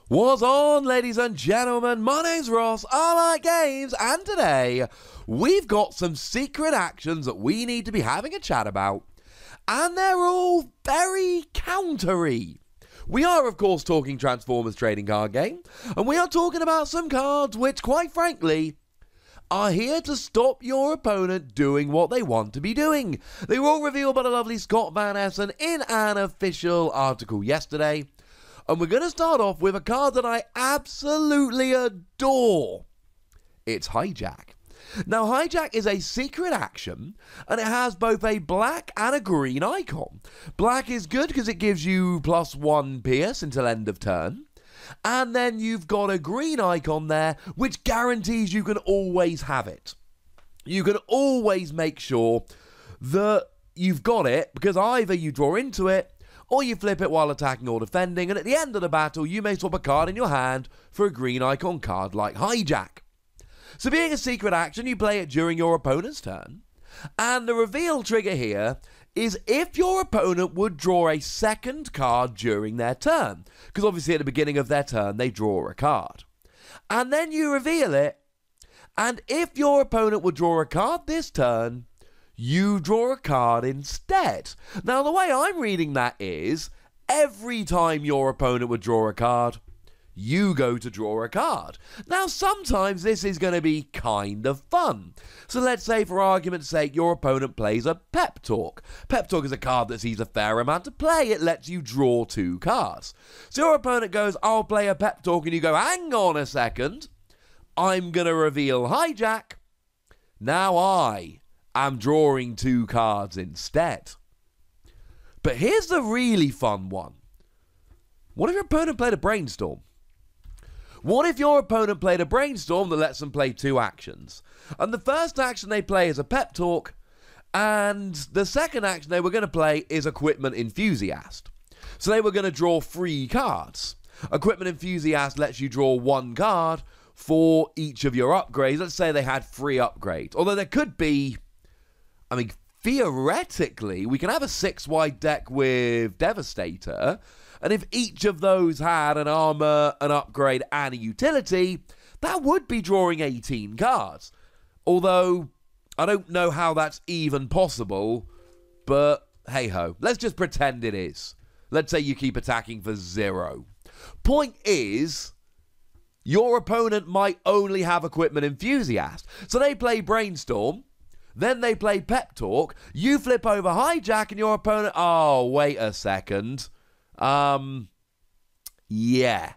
What's on, ladies and gentlemen? My name's Ross, I like games, and today we've got some secret actions that we need to be having a chat about, and they're all very countery. We are, of course, talking Transformers trading card game, and we are talking about some cards which, quite frankly, are here to stop your opponent doing what they want to be doing. They were all revealed by the lovely Scott Van Essen in an official article yesterday. And we're going to start off with a card that I absolutely adore. It's Hijack. Now, Hijack is a secret action, and it has both a black and a green icon. Black is good because it gives you +1 pierce until end of turn. And then you've got a green icon there, which guarantees you can always have it. You can always make sure that you've got it, because either you draw into it, or you flip it while attacking or defending, and at the end of the battle, you may swap a card in your hand for a green icon card like Hijack. So being a secret action, you play it during your opponent's turn, and the reveal trigger here is if your opponent would draw a second card during their turn, because obviously at the beginning of their turn, they draw a card. And then you reveal it, and if your opponent would draw a card this turn, you draw a card instead. Now, the way I'm reading that is, every time your opponent would draw a card, you go to draw a card. Now, sometimes this is going to be kind of fun. So let's say, for argument's sake, your opponent plays a Pep Talk. Pep Talk is a card that sees a fair amount of play. It lets you draw 2 cards. So your opponent goes, I'll play a Pep Talk, and you go, hang on a second, I'm going to reveal Hijack. Now I'm drawing 2 cards instead. But here's the really fun one. What if your opponent played a Brainstorm? What if your opponent played a Brainstorm that lets them play 2 actions? And the first action they play is a Pep Talk, and the second action they were going to play is Equipment Enthusiast. So they were going to draw 3 cards. Equipment Enthusiast lets you draw 1 card for each of your upgrades. Let's say they had 3 upgrades. Although there could be, I mean, theoretically, we can have a 6-wide deck with Devastator, and if each of those had an armor, an upgrade, and a utility, that would be drawing 18 cards. Although, I don't know how that's even possible, but hey-ho, let's just pretend it is. Let's say you keep attacking for 0. Point is, your opponent might only have Equipment Enthusiast, so they play Brainstorm, then they play Pep Talk, you flip over Hijack, and your opponent, oh, wait a second. Yeah.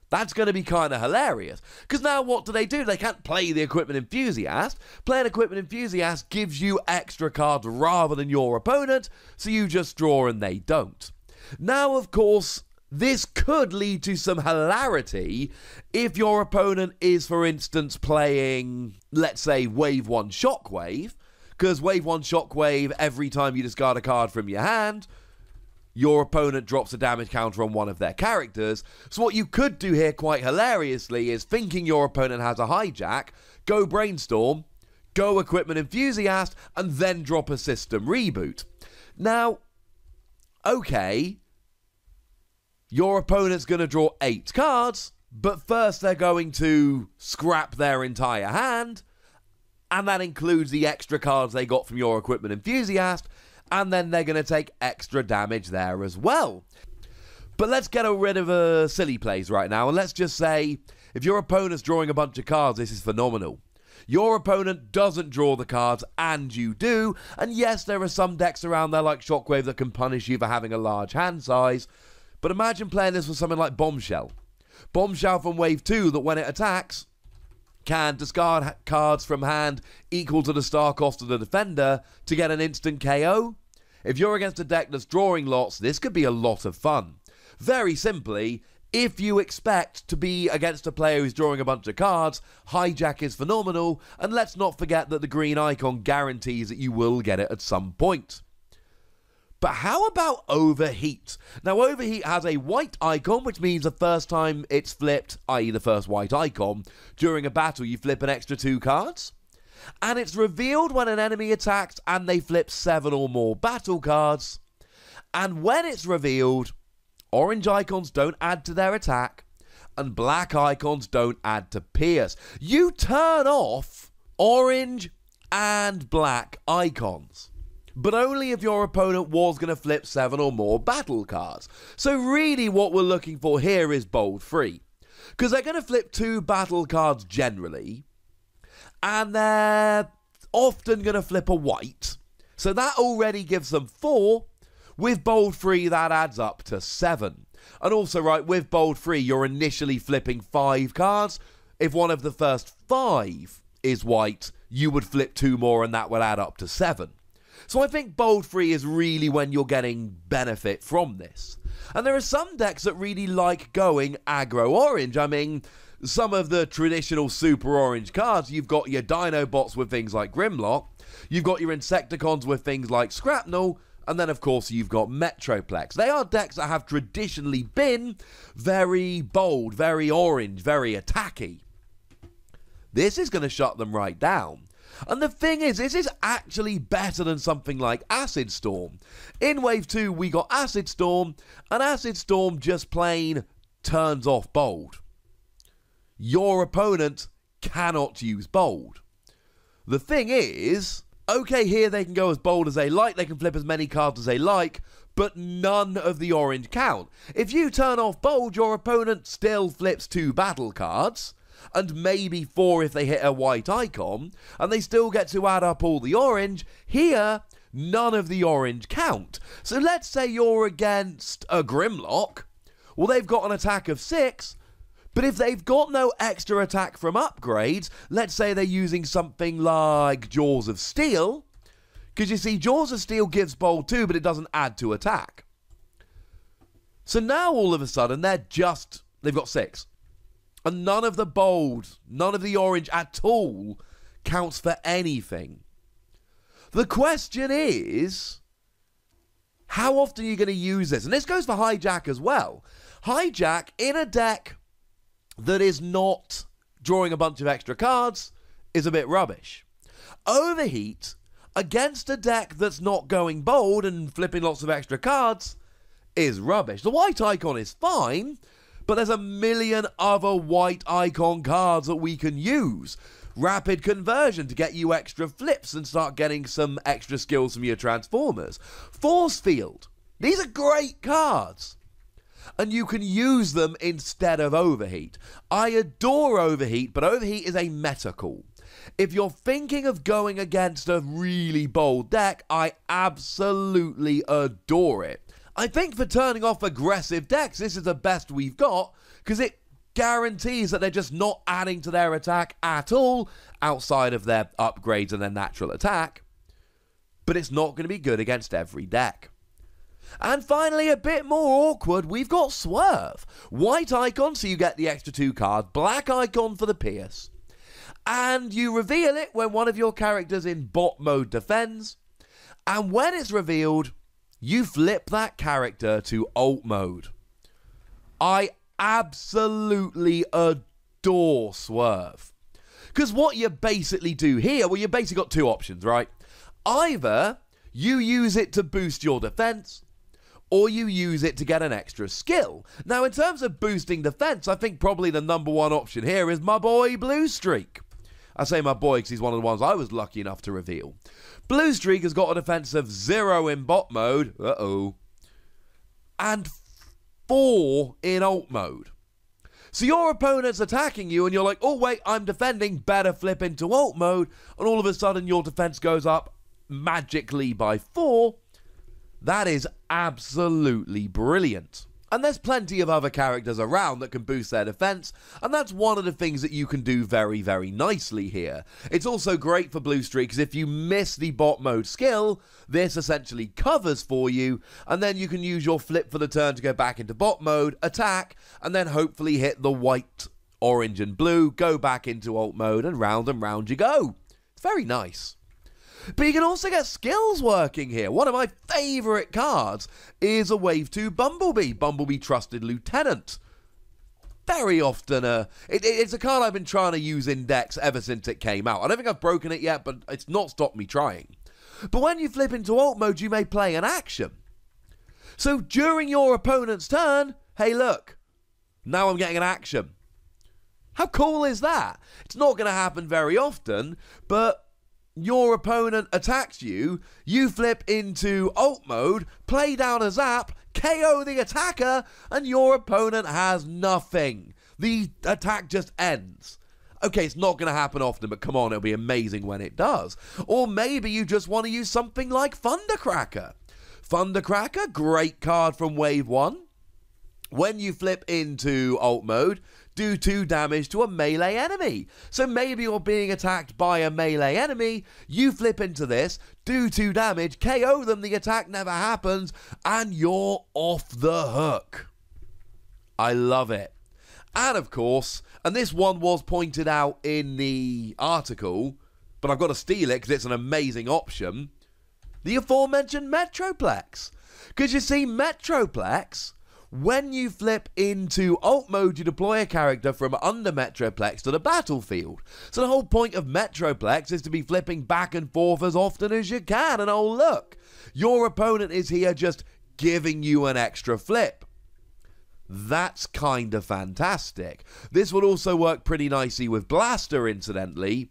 That's going to be kind of hilarious. Because now what do? They can't play the Equipment Enthusiast. Playing Equipment Enthusiast gives you extra cards rather than your opponent, so you just draw and they don't. Now, of course, this could lead to some hilarity if your opponent is, for instance, playing, let's say, Wave 1 Shockwave, because Wave 1 Shockwave, every time you discard a card from your hand, your opponent drops a damage counter on one of their characters. So what you could do here, quite hilariously, is thinking your opponent has a Hijack, go Brainstorm, go Equipment Enthusiast, and then drop a System Reboot. Now, okay, your opponent's going to draw 8 cards, but first they're going to scrap their entire hand, and that includes the extra cards they got from your Equipment Enthusiast, and then they're going to take extra damage there as well. But let's get rid of a silly plays right now, and let's just say, if your opponent's drawing a bunch of cards, this is phenomenal. Your opponent doesn't draw the cards, and you do, and yes, there are some decks around there like Shockwave that can punish you for having a large hand size, but imagine playing this with something like Bombshell. Bombshell from Wave 2 that when it attacks, can discard cards from hand equal to the star cost of the defender to get an instant KO. If you're against a deck that's drawing lots, this could be a lot of fun. Very simply, if you expect to be against a player who's drawing a bunch of cards, Hijack is phenomenal, and let's not forget that the green icon guarantees that you will get it at some point. But how about Overheat? Now, Overheat has a white icon, which means the first time it's flipped, i.e. the first white icon, during a battle, you flip an extra 2 cards. And it's revealed when an enemy attacks and they flip 7 or more battle cards. And when it's revealed, orange icons don't add to their attack, and black icons don't add to Pierce. You turn off orange and black icons, but only if your opponent was going to flip 7 or more battle cards. So really what we're looking for here is bold free, because they're going to flip 2 battle cards generally, and they're often going to flip a white. So that already gives them 4. With bold free, that adds up to 7. And also, right, with bold free, you're initially flipping 5 cards. If one of the first 5 is white, you would flip 2 more and that would add up to 7. So I think bold free is really when you're getting benefit from this. And there are some decks that really like going aggro orange. I mean, some of the traditional super orange cards, you've got your Dinobots with things like Grimlock, you've got your Insecticons with things like Scrapnel, and then of course you've got Metroplex. They are decks that have traditionally been very bold, very orange, very attacky. This is going to shut them right down. And the thing is, this is actually better than something like Acid Storm. In Wave 2, we got Acid Storm, and Acid Storm just plain turns off bold. Your opponent cannot use bold. The thing is, okay, here they can go as bold as they like, they can flip as many cards as they like, but none of the orange count. If you turn off bold, your opponent still flips 2 battle cards, and maybe 4 if they hit a white icon, and they still get to add up all the orange. Here, none of the orange count. So let's say you're against a Grimlock. Well, they've got an attack of 6, but if they've got no extra attack from upgrades, let's say they're using something like Jaws of Steel, because you see, Jaws of Steel gives bold too, but it doesn't add to attack. So now all of a sudden, they've got 6. And none of the bold, none of the orange at all counts for anything. The question is, how often are you going to use this? And this goes for Hijack as well. Hijack in a deck that is not drawing a bunch of extra cards is a bit rubbish. Overheat against a deck that's not going bold and flipping lots of extra cards is rubbish. The white icon is fine, but there's a million other white icon cards that we can use. Rapid Conversion to get you extra flips and start getting some extra skills from your Transformers. Force Field. These are great cards. And you can use them instead of Overheat. I adore Overheat, but Overheat is a meta call. If you're thinking of going against a really bold deck, I absolutely adore it. I think for turning off aggressive decks, this is the best we've got, because it guarantees that they're just not adding to their attack at all, outside of their upgrades and their natural attack. But it's not going to be good against every deck. And finally, a bit more awkward, we've got Swerve. White icon, so you get the extra 2 cards. Black icon for the Pierce. And you reveal it when one of your characters in bot mode defends. And when it's revealed, you flip that character to alt mode. I absolutely adore Swerve. Because what you basically do here, well, you basically got 2 options, right? Either you use it to boost your defense, or you use it to get an extra skill. Now, in terms of boosting defense, I think probably the number 1 option here is my boy Blue Streak. I say my boy because he's one of the ones I was lucky enough to reveal. Blue Streak has got a defense of 0 in bot mode, and 4 in alt mode. So your opponent's attacking you and you're like, oh wait, I'm defending, better flip into alt mode, and all of a sudden your defense goes up magically by 4. That is absolutely brilliant. And there's plenty of other characters around that can boost their defense, and that's one of the things that you can do very, very nicely here. It's also great for Blue Streak, because if you miss the bot mode skill, this essentially covers for you, and then you can use your flip for the turn to go back into bot mode, attack, and then hopefully hit the white, orange, and blue, go back into alt mode, and round you go. It's very nice. But you can also get skills working here. One of my favourite cards is a Wave 2 Bumblebee, Bumblebee Trusted Lieutenant. Very often, it's a card I've been trying to use in decks ever since it came out. I don't think I've broken it yet, but it's not stopped me trying. But when you flip into alt mode, you may play an action. So during your opponent's turn, hey look, Now I'm getting an action. How cool is that? It's not going to happen very often, but your opponent attacks you, you flip into ult mode, play down a zap, KO the attacker, and your opponent has nothing. The attack just ends. Okay, it's not going to happen often, but come on, it'll be amazing when it does. Or maybe you just want to use something like Thundercracker. Thundercracker, great card from Wave 1. When you flip into ult mode, do 2 damage to a melee enemy. So maybe you're being attacked by a melee enemy, you flip into this, do 2 damage, KO them, the attack never happens, and you're off the hook. I love it. And of course, and this one was pointed out in the article, but I've got to steal it because it's an amazing option, the aforementioned Metroplex. Because you see, Metroplex, when you flip into ult mode, you deploy a character from under Metroplex to the battlefield. So the whole point of Metroplex is to be flipping back and forth as often as you can. And oh look, your opponent is here just giving you an extra flip. That's kind of fantastic. This would also work pretty nicely with Blaster, incidentally.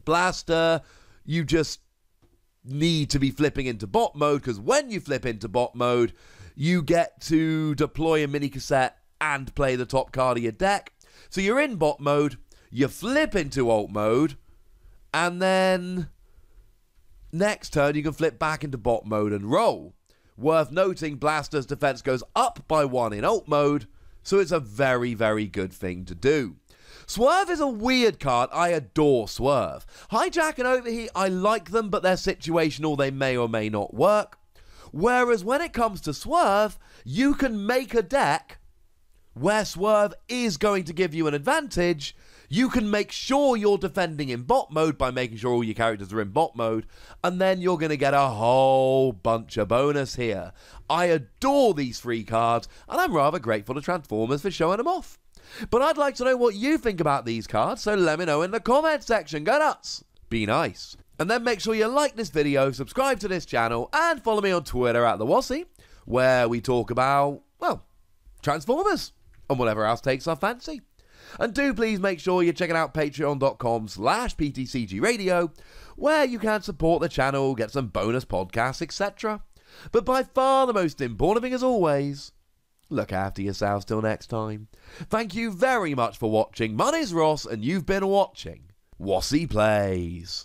Blaster, you just need to be flipping into bot mode, because when you flip into bot mode, you get to deploy a mini cassette and play the top card of your deck. So you're in bot mode, you flip into ult mode, and then next turn you can flip back into bot mode and roll. Worth noting, Blaster's defense goes up by 1 in ult mode, so it's a very, very good thing to do. Swerve is a weird card. I adore Swerve. Hijack and Overheat, I like them, but they're situational. They may or may not work. Whereas when it comes to Swerve, you can make a deck where Swerve is going to give you an advantage. You can make sure you're defending in bot mode by making sure all your characters are in bot mode, and then you're going to get a whole bunch of bonus here. I adore these 3 cards, and I'm rather grateful to Transformers for showing them off. But I'd like to know what you think about these cards, so let me know in the comment section. Go nuts! Be nice. And then make sure you like this video, subscribe to this channel, and follow me on Twitter at the Wossy, where we talk about, well, Transformers, and whatever else takes our fancy. And do please make sure you're checking out patreon.com/PTCGradio, where you can support the channel, get some bonus podcasts, etc. But by far the most important thing, as always, look after yourselves till next time. Thank you very much for watching. My name's Ross, and you've been watching Wossy Plays.